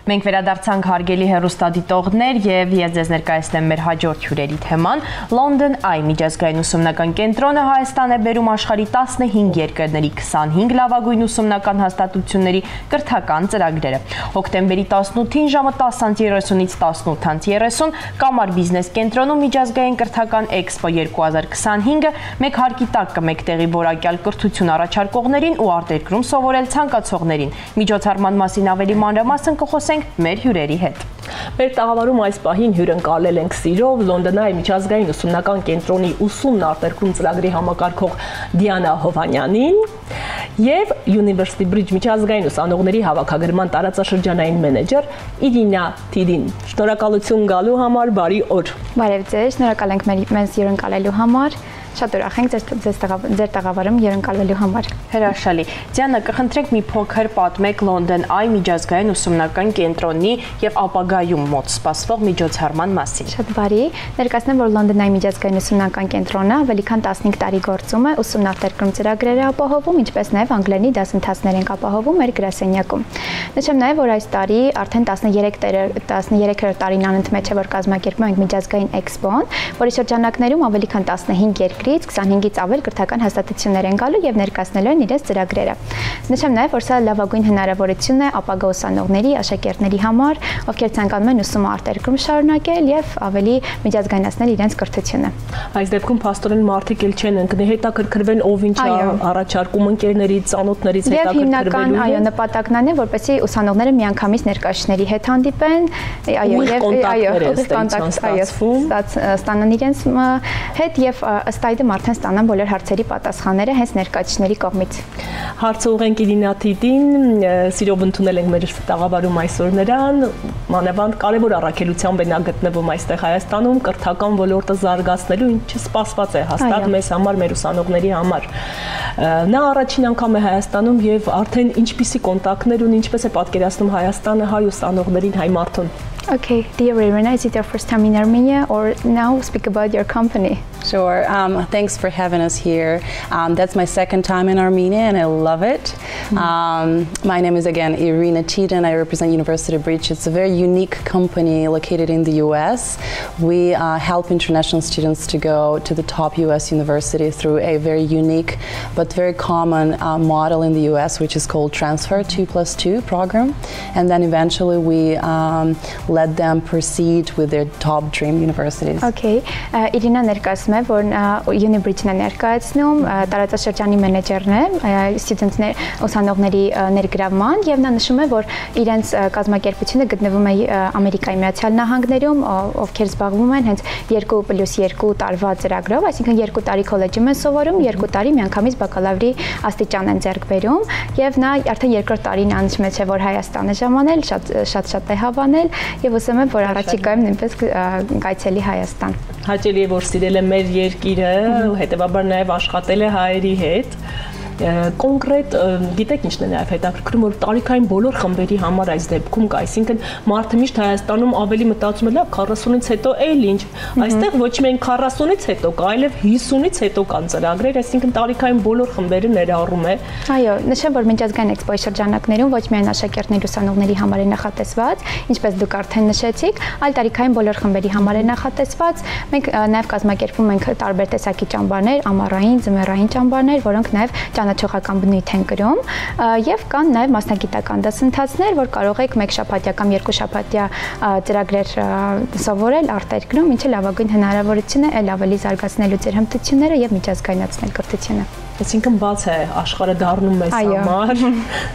Մենք վերադարձանք հարգելի հեռուստադիտողներ եւ ես ձեզ ներկայացնեմ մեր հաջորդ հյուրերի թեման։ London Eye միջազգային ուսումնական կենտրոնը Հայաստան է բերում աշխարհի 15 երկրների 25 լավագույն ուսումնական հաստատությունների կրթական ծրագրերը։ Հոկտեմբերի 18-ին ժամը 10:30-ից 18:30 Կամար բիզնես կենտրոնում միջազգային կրթական Expo 2025-ը մեկ հարկի տակ կմեկտեղի որակյալ կրթություն առաջարկողներին ու արտերկրում սովորել ցանկացողներին։ Միջոցառման մասին ավելի մանրամասն կխոսենք մեր հյուրերի հետ։ Մեր տաղավարում այս պահին հյուրընկալել ենք սիրով London Eye միջազգային ուսումնական կենտրոնի ուսումն արտերկրում ծրագրի համակարգող Դիանա Հովանյանին եւ University Bridge միջազգային ուսանողների հավաքագրման տարածաշրջանային մենեջեր Իրինա Տիդին։ Շնորհակալություն գալու համար, բարի օր։ Բարև ձեզ, շնորհակալ ենք մեզ հյուրընկալելու համար։ Շատ ուրախ ենք ձեր տաղավարում հյուրընկալվելու համար։ Հրաշալի։ Դիանա, կխնդրենք մի փոքր պատմեք London Eye միջազգային ուսումնական կենտրոնի եւ ապագայում մոտ սպասվող միջոցառման մասին։ Շատ բարի։ Ներկայացնեմ, որ London Eye միջազգային ուսումնական կենտրոնը ավելի քան 15 տարի գործում է, ուսումնարտերկրում ծրագրեր է ապահովում, ինչպես նաեւ անգլերենի դասընթացներ են ապահովում մեր գրասենյակում։ Նշեմ նաեւ, որ այս տարի արդեն 13-րդ տարին անընդմեջ է, որ կազմակերպում ենք միջազգային Expo-ն, որի շրջանակներում ավելի քան 15 երկրից 25-ից ավել կրթական հաստատություններ են գալու եւ ներկայացնելու են իրենց ծրագրերը։ Նշեմ նաեւ, որ սա լավագույն հնարավորություն է ապագա ուսանողների, աշակերտների համար, ովքեր ցանկանում են ուսումը արտերկրում շարունակել եւ ավելի միջազգայնացնել իրենց կրթությունը։ Այս դեպքում փաստորեն մարդիկ էլ չեն ընկնի, հետաքրքրվեն ով ինչ առաջարկում ընկերներից, ծանոթներից հետաքրքրվելու։ Այո, նպատակն այն է, որպեսզի ուսանողները միանգամից ներկայացների հետ հանդիպեն, ստանան իրենց հետ եւ ըստ այդմ արդեն ստանան բոլոր հարցերի պատասխանները հենց ներկայացուցիչների կողմից։ Հարցը ուղենք Իրինա Տիդին, սիրով ընդունել ենք մեր տաղավարում այսօր նրան, մանավանդ կարևոր առաքելությամբ է նա գտնվում այստեղ Հայաստանում, կրթական ոլորտը զարգացնելու, ինչը սպասված է հաստատ մեզ համար, մեր ուսանողների համար։ Նա առաջին անգամ է Հայաստանում եւ արդեն ինչպիսի կոնտակտներ ունի, ինչպես է պատկերացնում Հայաստանը հայ ուսանողներին, հայ մարդուն։ Okay, dear Irina, is it your first time in Armenia or now speak about your company? Sure. Thanks for having us here. That's my second time in Armenia and I love it. My name is again Irina Tiden. I represent University Bridge. It's a very unique company located in the US. We help international students to go to the top US university through a very unique but very common model in the US, which is called Transfer 2+2 program. And then eventually we let them proceed with their top dream universities. Okay. Իրինա ներկայացնում է, որ Unibridge-ն է ներկայացնում, տարածաշրջանի մենեջերն է, ստուդենտներ, ուսանողների ներգրավման եւ նա նշում է, որ իրենց կազմակերպությունը գտնվում է Ամերիկայի Միացյալ Նահանգներում, ովքեր զբաղվում են հենց 2+2 տարվա ծրագրով, այսինքն 2 տարի քոլեջում են սովորում, 2 տարի միանգամից բակալավրի աստիճան են ձեռք բերում եւ նա արդեն երկրորդ տարին անցմեց է, որ Հայաստանը ժամանել, շատ է հավանել եւ ուզում եմ, որ առաջիկայում նույնպես գայցելի Հայաստան։ Հաճելի է, որ սիրել է մեր երկիրը, հետեւաբար նաեւ աշխատել է հայերի հետ։ Կոնկրետ գիտեք ինչն է նաև հետաքրքրում, որ տարիքային բոլոր խմբերի համար այս դեպքում կա, այսինքն մարդը միշտ Հայաստանում ավելի մտածում է, լավ 40-ից հետո էլ ինչ, այստեղ ոչ միայն 40-ից հետո կա, այլև 50-ից հետո կան ծրագրեր, այսինքն տարիքային բոլոր խմբերը ներառում է։ Այո, նշեմ, որ միջազգային Expo-ի շրջանակներում ոչ միայն աշակերտների ուսանողների համար է նախատեսված, ինչպես դուք արդեն նշեցիք, այլ տարիքային բոլոր խմբերի համար է նախատեսված։ Մենք նաև կազմակերպում ենք տարբեր տեսակի ճամբարներ, ամառային, ձմեռային ճամբարներ, որոնք նաև ճանաչողական բնույթ են կրում եւ կան նաեւ մասնագիտական դասընթացներ, որ կարող եք մեկ շաբաթյա կամ երկու շաբաթյա ծրագրեր սովորել արտերկրում, ինչը լավագույն հնարավորություն է այլ ավելի զարգացնելու ձեր հմտությունները եւ միջազգայնացնել կրթությունը։ Այսինքն բաց է աշխարհը դառնում մեզ համար։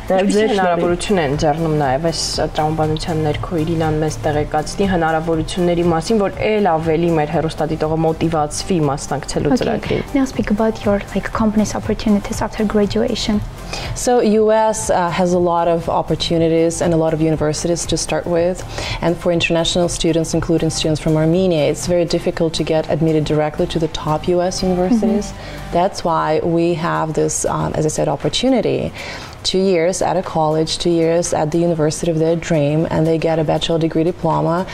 Նաև ձեր հնարավորություն են ձեռնում նաև այս տրամաբանության ներքո Իրինան մեզ տեղեկացնի հնարավորությունների մասին, որ ել ավելի մեր հեռուստադիտողը մոտիվացվի մասնակցելու ծրագրին։ Now speak about your company's opportunities after graduation. So US has a lot of opportunities and a lot of universities to start with, and for international students, including students from Armenia, it's very difficult to get admitted directly to the top US universities. That's why we they have this, as I said, opportunity. 2 years at a college, 2 years at the university of their dream, and they get a bachelor degree diploma,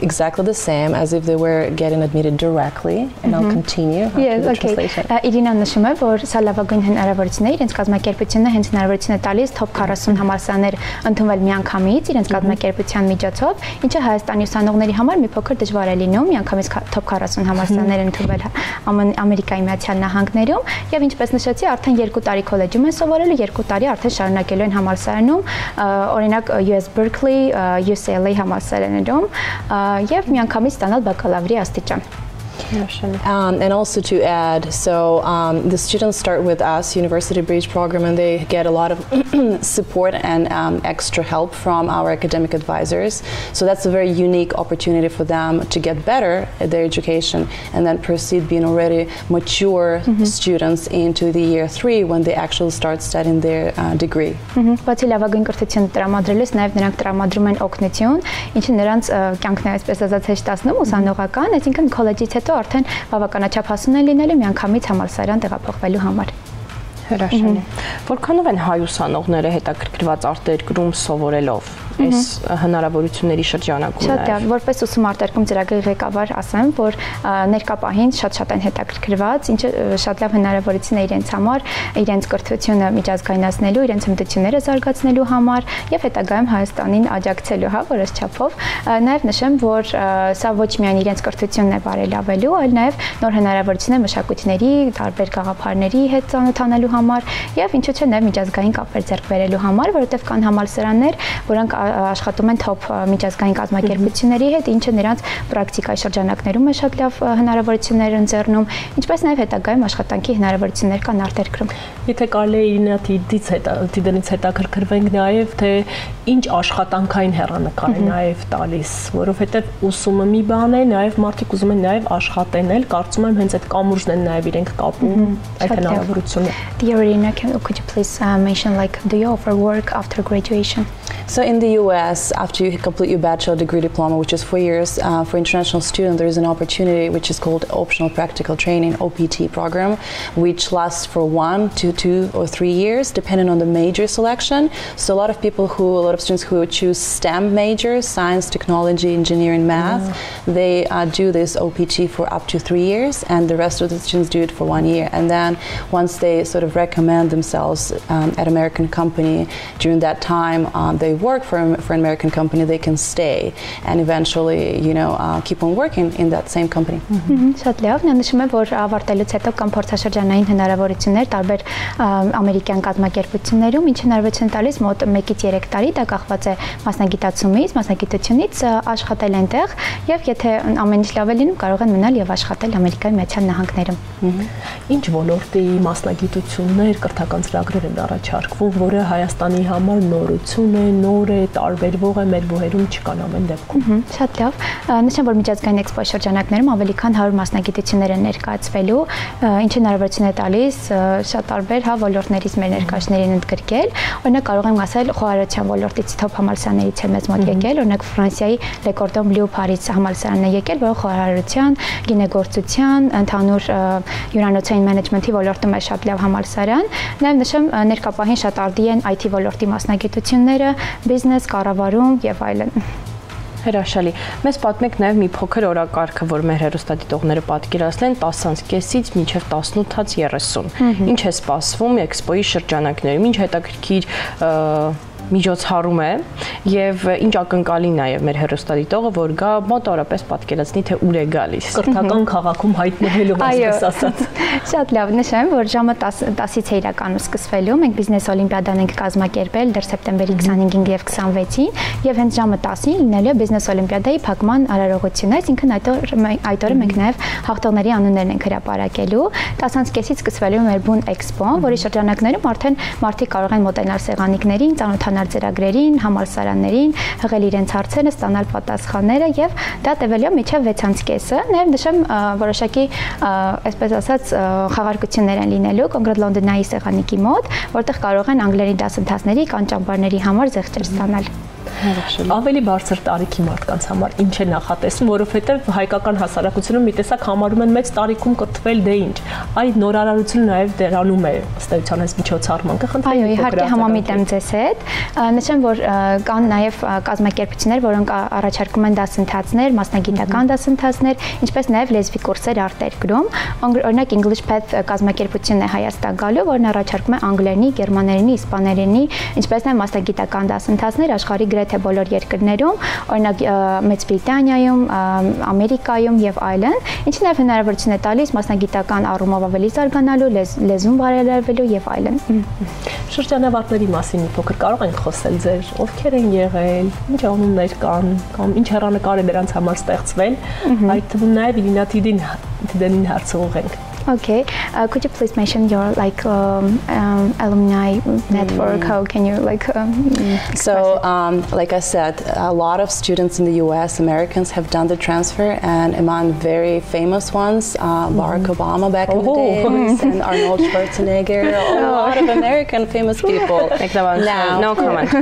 exactly the same as if they were getting admitted directly. And I'll continue after the translation. Իրինա նշում է, որ սա լավագույն հնարավորությունն է, իրենց կազմակերպությունը հենց հնարավորություն է տալիս top 40 համալսարաններ ընդունվել միանգամից իրենց կազմակերպության միջոցով, ինչը Հայաստանի ուսանողների համար մի փոքր դժվար է լինում միանգամից top 40 համալսարաններ ընդունվել Ամերիկայի Միացյալ Նահանգներում, եւ ինչպես նշեցի, արդեն 2 տարի քոլեջում են սովորելու, 2 տարի արդեն շարունակելու են համալսարանում, օրինակ US Berkeley, UCLA համալսարաններում եւ միանգամից ստանալ բակալավրի աստիճան։ And also to add, so the students start with us, University Bridge program, and they get a lot of support and extra help from our academic advisors. So that's a very unique opportunity for them to get better at their education and then proceed being already mature students into the year 3 when they actually start studying their degree. Բացի լավագույն կրթություն տրամադրելուց, նաև նրանք տրամադրում են օգնություն, ինչը նրանց կյանքն այսպես ասած հեշտացնում ուսանողական, այսինքն քոլեջից հետո արդեն բավականաչափ հասուն են լինելու միանգամից համալսարան տեղափոխվելու համար։ Հրաշալի։ Որքանով են հայ ուսանողները հետաքրքրված արտերկրում սովորելով այս հնարավորությունների շրջանակում։ Շատ լավ, որպես ուսում արտերկրում ծրագրի ղեկավար ասեմ, որ ներկա պահին շատ են հետաքրքրված, ինչը շատ լավ հնարավորություն է իրենց համար, իրենց կրթությունը միջազգայնացնելու, իրենց հմտությունները զարգացնելու համար եւ հետագայում Հայաստանին աջակցելու, հա, որոշ չափով։ Նաեւ նշեմ, որ սա ոչ միայն իրենց կրթությունն է բարելավելու, այլ նաեւ նոր հնարավորություններ մշակույթների, տարբեր գաղափարների հետ ծանոթանալու համար եւ ինչու՞ չէ նաեւ միջազգային կապեր ձեռք բերելու համար, որովհետեւ կան համալսարաններ, որոնք աշխատում են top միջազգային կազմակերպությունների հետ, ինչը նրանց պրակտիկայի շրջանակներում է շատ լավ հնարավորություններ ընձեռնում, ինչպես նաև հետագայում աշխատանքի հնարավորություններ կան արտերկրում։ Եթե կարելի է Իրինա դիդենից հետաքրքրվենք նաև, թե ինչ աշխատանքային հեռանկար է նաև տալիս, որովհետև ուսումը մի բան է, նաև մարդիկ ուզում են նաև աշխատեն, կարծում եմ հենց այդ կամուրջն են նաև իրենք կապում այդ հնարավորությունը։ Dear Irina, could you please mention, like, do you offer work after graduation? So in the US, after you complete your bachelor degree diploma, which is 4 years, for international students, there is an opportunity which is called Optional Practical Training, OPT program, which lasts for 1 to 2 or 3 years, depending on the major selection. So a lot of students who choose STEM majors, science, technology, engineering, math, they do this OPT for up to 3 years, and the rest of the students do it for 1 year. And then once they sort of recommend themselves at American company, during that time, they work for an American company, they can stay and eventually, keep on working in that same company. Շատ լավ, նա նշում է, որ ավարտելուց հետո կան փորձաշրջանային հնարավորություններ տարբեր ամերիկյան կազմակերպություններում, ինչ հնարավորություն տալիս մոտ 1-ից 3 տարի, դա կախված է մասնագիտացումից, մասնագիտությունից աշխատել այնտեղ, եւ եթե ամեն ինչ լավ է լինում, կարող են մնալ եւ աշխատել Ամերիկայի Միացյալ Նահանգներում։ Ինչ ոլորտի մասնագիտություններ, կրթական ծրագրեր են առաջարկվում, որը Հայաստանի համար նորություն է, նոր է, տարբերվող է, մեր բուհերում չկան ամեն դեպքում։ Շատ լավ։ Նշեմ, որ միջազգային էքսպո շրջանակներում ավելի քան 100 մասնագիտություններ են ներկայացվելու, ինչը հնարավորություն է տալիս շատ տարբեր ոլորտներից մեր ներկայացներին ընդգրկել։ Օրինակ կարող եմ ասել խոհարարության ոլորտից top համալսարաններից է մեծ մոտ եկել, օրինակ Ֆրանսիայի Le Cordon Bleu Paris համալսարանն է եկել, որը խոհարարության, գինեգործության, ընդհանուր հյուրանոցային մենեջմենթի ոլորտում է շատ լավ համալսարան։ Նաև նշեմ, ներկա պահին շատ արդի են IT ոլորտի մասնագիտությունները, բիզնես, կառավարում եւ այլն։ Հրաշալի։ Մեզ պատմեք նաև մի փոքր օրակարգը, որ մեր հեռուստադիտողները պատկերացնեն 10:30-ից մինչև 18:30։ Ինչ է սպասվում էքսպոյի շրջանակներում, ինչ հետաքրքիր միջոցառում է եւ ինչ ակնկալի նաեւ մեր հեռուստադիտողը, որ գա մոտավորապես պատկերացնի, թե ուր է գալիս։ Կրթական քաղաքում հայտնվելու մասպես ասած։ Շատ լավ, նշեմ, որ ժամը 10-ից է իրականում սկսվելու։ Մենք բիզնես օլիմպիադան ենք կազմակերպել դեռ սեպտեմբերի 25-ին եւ 26-ին, եւ հենց ժամը 10-ին լինելու է բիզնես օլիմպիադայի փակման արարողությունը, այսինքն այդ օրը մենք նաեւ հաղթողների անուններն ենք հրապարակելու։ 10:30-ից սկսվելու է մեր բուն էքսպոն, որի շրջանակներում արդեն մարդիկ կարող են մոտենալ սեղանիկներին, ծանոթանալ ծրագրերին, համալսարաններին, հղել իրենց հարցերը, ստանալ պատասխանները եւ դա տևելու է մինչեւ 6:30-ը։ Նաեւ նշեմ, որոշակի, այսպես ասած, խաղարկություններ են լինելու կոնկրետ Լոնդոնայի սեղանիկի մոտ, որտեղ կարող են անգլերեն դասընթացների կամ ճամբարների համար զեղչեր ստանալ։ Ավելի բարձր տարիքի մարդկանց համար ինչ է նախատեսում, որովհետև հայկական հասարակությունում մի տեսակ համարում են մեծ տարիքում կրթվել դե ինչ։ Այդ նորարարությունը նաև դերանում է ըստ էության այս միջոցառման։ Այո, իհարկե համամիտ եմ ձեզ հետ։ Նշեմ, որ կան նաև կազմակերպություններ, որոնք առաջարկում են դասընթացներ, մասնագիտական դասընթացներ, ինչպես նաև լեզվի կուրսեր արտերկրում։ Օրինակ English Path կազմակերպությունն է Հայաստան գալու, որն առաջարկում է անգլերենի, գերմաներենի, իսպաներենի, ինչպես նաև մասնագիտական դասընթացներ աշխարհի գրեթե բոլոր երկրներում, օրինակ Մեծ Բրիտանիայում, Ամերիկայում եւ այլն, ինչը նաև հնարավորություն է տալիս մասնագիտական առումով ավելի զարգանալու, լեզուն բարելավելու եւ այլն։ Շրջանավարտների մասին մի փոքր կարող ենք խոսել ձեր, ովքեր են եղել, ինչ անուններ կան, կամ ինչ հեռանկար է դրանց համար ստեղծվել, այդ թվում նաև Իրինա Թիդենին հարցուղենք։ Okay, could you please mention your alumni network? How can you like I said, a lot of students in the U.S., Americans have done the transfer, and among very famous ones, Barack Obama back in the days, and Arnold Schwarzenegger, a lot of American famous people. Now, no comment.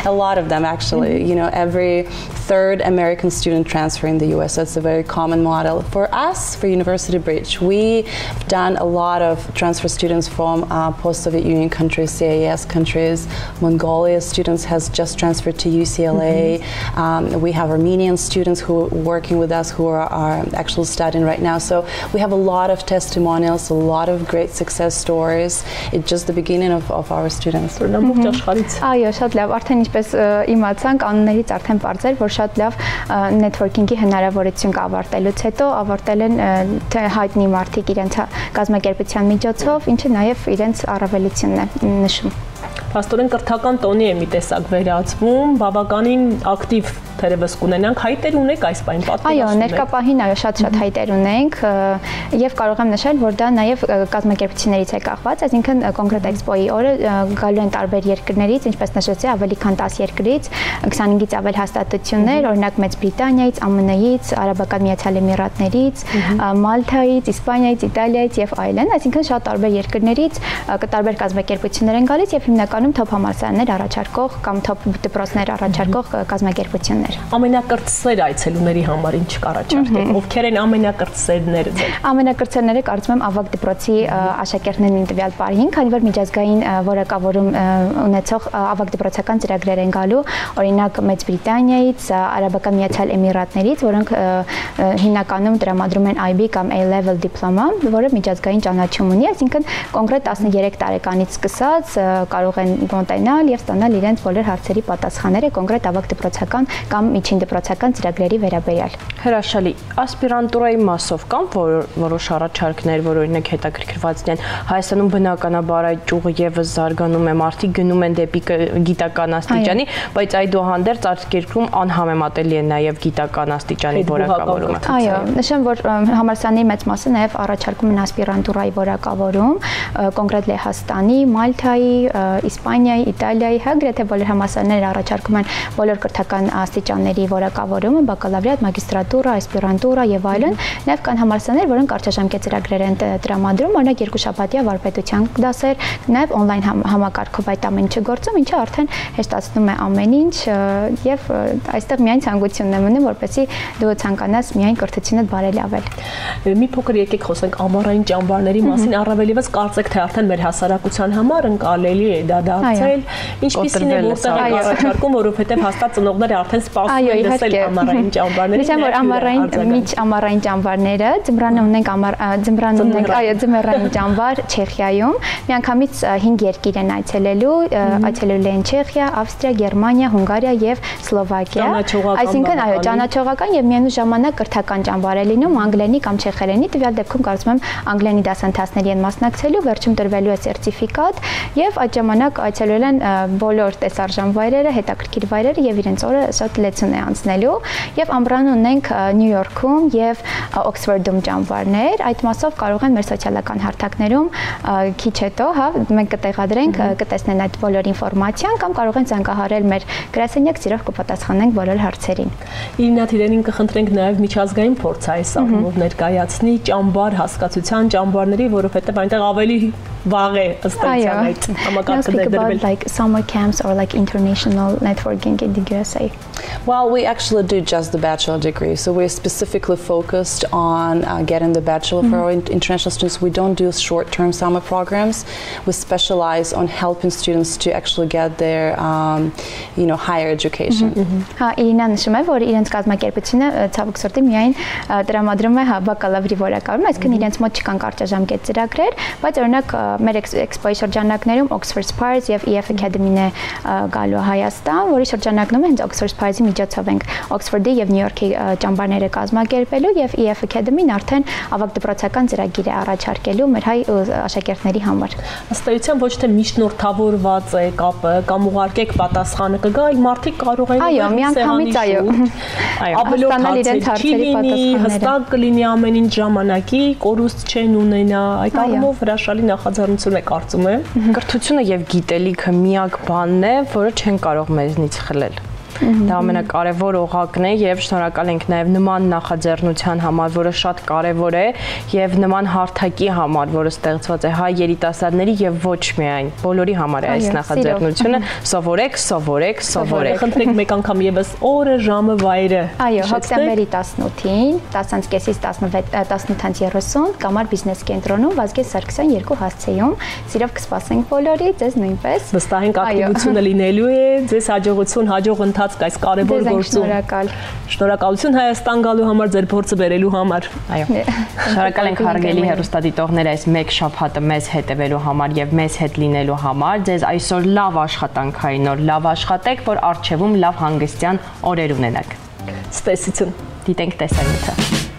A lot of them actually. You know, every third American student transfer in the U.S. That's a very common model. For us, for University Bridge, we've done a lot of transfer students from post-Soviet Union countries, CIS countries. Mongolia students has just transferred to UCLA. We have Armenian students who are working with us who are actually studying right now. So we have a lot of testimonials, a lot of great success stories. It's just the beginning of our students. Այո, շատ լավ, արդեն ինչպես իմացանք, անուններից արդեն բարձր, որ շատ լավ networking-ի հնարավորություն կա ավարտելուց հետո, ավարտել են հայտնի մարդիկ իրենց կազմակերպության միջոցով, ինչը նաև իրենց առավելությունն է նշում։ Փաստորեն կրթական տոնի է մի տեսակ վերածվում, բավականին ակտիվ թերևս կունենանք, հայտեր ունեք այս բան պատկերացնում։ Այո, ներկապահին այո, շատ հայտեր ունենք եւ կարող եմ նշել, որ դա նաեւ կազմակերպություններից է կախված, այսինքն կոնկրետ էքսպոյի օրը գալու են տարբեր երկրներից, ինչպես նշեցի, ավելի քան 10 երկրից, 25-ից ավել հաստատություններ, օրինակ Մեծ Բրիտանիայից, ԱՄՆ-ից, Արաբական Միացյալ Էմիրատներից, Մալթայից, Իսպանիայից, Իտալիայից եւ այլն, այսինքն շատ տարբեր երկրներից տարբեր կազմակերպություններ են գալիս եւ հիմնականում թոփ համալսարաններ առաջարկող կամ թոփ դպրոցներ առաջարկող կազմակերպություններ։ Ամենակրտսեր այցելուների համար ինչ կառաջարկեք, ովքեր են ամենակրտսերները ձեր։ Ամենակրտսերները կարծում եմ ավագ դպրոցի աշակերտներն են տվյալ պարին, քանի որ միջազգային որակավորում ունեցող ավագ դպրոցական ծրագրեր են գալու, օրինակ Մեծ Բրիտանիայից, Արաբական Միացյալ Էմիրատներից, որոնք հիմնականում տրամադրում են IB կամ A-level դիպլոմա, որը միջազգային ճանաչում ունի, այսինքն կոնկրետ 13 տարեկանից սկսած կարող են մոտենալ եւ ստանալ իրենց բոլոր հարցերի պատասխանները կոնկրետ ավագ դպրոցական կամ միջին դպրոցական ծրագրերի վերաբերյալ։ Հրաշալի, ասպիրանտուրայի մասով կան որոշ առաջարկներ, որ օրինակ հետաքրքրված են Հայաստանում բնականաբար այդ ճյուղը եւս զարգանում է, մարդիկ գնում են դեպի գիտական աստիճանի, բայց այդուհանդերձ արտերկրում անհամեմատելի է նաեւ գիտական աստիճանի որակավորումը։ Այո, նշեմ, որ համալսարանի մեծ մասը նաեւ առաջարկում են ասպիրանտուրայի որակավորում, կոնկրետ Լեհաստանի, Մալթայի, Իսպանիայի, Իտալիայի, գրեթե բոլոր համալսարանները առաջարկում են բոլոր կրթական աստիճանների որակավորումը, բակալավրիատ, մագիստրատուրա, ասպիրանտուրա եւ այլն, նաեւ կան համալսարաններ, որոնք կարճաժամկետ ծրագրեր են տրամադրում, օրինակ երկուշաբաթյա վարպետության դասեր, նաեւ on-line համակարգով այդ ամեն ինչը գործում, ինչը արդեն հեշտացնում է ամեն ինչ եւ այստեղ միայն ցանկությունն է մնում, որպեսզի դու ցանկանաս միայն կրթությունդ բարելավել։ Մի փոքր եկեք խոսենք ամառային ճամբարների մասին, առավել եւս կարծեք թե արդեն մեր հասարակության համար ընկալելի է դա դարձել, ինչպիսին է որտեղ է առաջարկում, որովհետեւ հաստատ ծնողները արդեն սպասում են լսել ամառային ճամբարների։ Նշեմ, որ ամառային ճամբարները ձմռան ունենք, այո, ձմեռային ճամբար Չեխիայում, միանգամից 5 երկիր են այցելելու են Չեխիա, Ավստրիա, Գերմանիա, Հունգարիա եւ Սլովակիա։ Այսինքն այո, ճանաչողական եւ միևնույն ժամանակ կրթական ճամբար է լինում անգլերենի կամ չեխերենի, տվյալ դեպքում կարծում եմ անգլերենի դասընթացների են մասնակցելու, վերջում տրվելու է սերտիֆիկատ եւ այդ ժամանակ այցելել են բոլոր տեսարժան վայրերը, հետաքրքիր վայրերը եւ իրենց օրը շատ այցելություն է անցնելու եւ ամբրան ունենք Նյու Յորքում եւ Օքսֆորդում ճամբարներ, այդ մասով կարող են մեր սոցիալական հարթակներում քիչ հետո, հա, մենք կտեղադրենք, կտեսնեն այդ բոլոր ինֆորմացիան կամ կարող են զանգահարել մեր գրասենյակ, ծիրով կպատասխանենք բոլոր հարցերին։ Իրինա Թիրենին կխնդրենք նաեւ միջազգային փորձ այս առումով ներկայացնի ճամբար հասկացության ճամբարների, որովհետեւ այնտեղ ավելի վաղ է ըստ էության այդ համակարգը ներդրվել. like summer camps or like international networking in the USA? Well, we actually do just the bachelor degree, so we're specifically focused on getting the bachelor for our international students. We don't do short-term summer programs. We specialize on helping students to actually get their, higher education. Հա, Իրինա նշում է, որ իրենց կազմակերպությունը ցավոք սրտի միայն տրամադրում է բակալավրի որակավորում, այսինքն իրենց մոտ չկան կարճաժամկետ ծրագրեր, բայց օրինակ մեր էքսպոյի շրջանակներում Oxford Sparks եւ EF Academy-ն է գալու Հայաստան, որի շրջանակում հենց Oxford Sparks-ի միջոցով ենք Օքսֆորդի եւ Նյու Յորքի ճամբարները կազմակերպելու եւ EF Academy-ն արդեն ավագ դպրոցական ծրագիր է առաջարկելու մեր հայ աշակերտների համար։ Ըստ էության ոչ թե միջնորդավորված է կապը կամ ուղարկեք պատասխանը կգա, այլ մարդիկ կարող են այո, միանգամից ավելորդ հարցերի պատասխանները հստակ կլինի ամեն ինչ ժամանակի, կորուստ չեն ունենա, այդ առումով հրաշալի նախաձեռնություն է կարծում եմ։ Կրթությունը եւ գիտելիքը միակ բանն է, որը չեն կարող մեզնից խլել։ Դա ամենակարևոր օղակն է եւ շնորհակալ ենք նաեւ նման նախաձեռնության համար, որը շատ կարևոր է եւ նման հարթակի համար, որը ստեղծված է հայ երիտասարդների եւ ոչ միայն բոլորի համար է այս նախաձեռնությունը։ Սովորեք, սովորեք, սովորեք։ Խնդրենք մեկ անգամ եւս օրը, ժամը, վայրը։ Այո, հոկտեմբերի 18-ին 10:30-ից 18:30 Կամար բիզնես կենտրոնում Վազգեն Սարգսյան 2 հասցեում սիրով կսպասենք բոլորի, ձեզ նույնպես։ Վստահ ենք ակտիվությունը լինելու է, ձեզ հաջողություն, հաջող ընթացք այս կարևոր գործում։ Շնորհակալություն Հայաստան գալու համար, ձեր փորձը բերելու համար։ Այո։ Շնորհակալ ենք հարգելի հեռուստադիտողներ այս մեկ շաբաթը մեզ հետևելու համար եւ մեզ հետ լինելու համար։ Ձեզ այսօր լավ աշխատանքային օր, լավ աշխատեք, որ առջևում լավ հանգստյան օրեր ունենաք։ Ստեսություն։ Դիտենք տեսանյութը։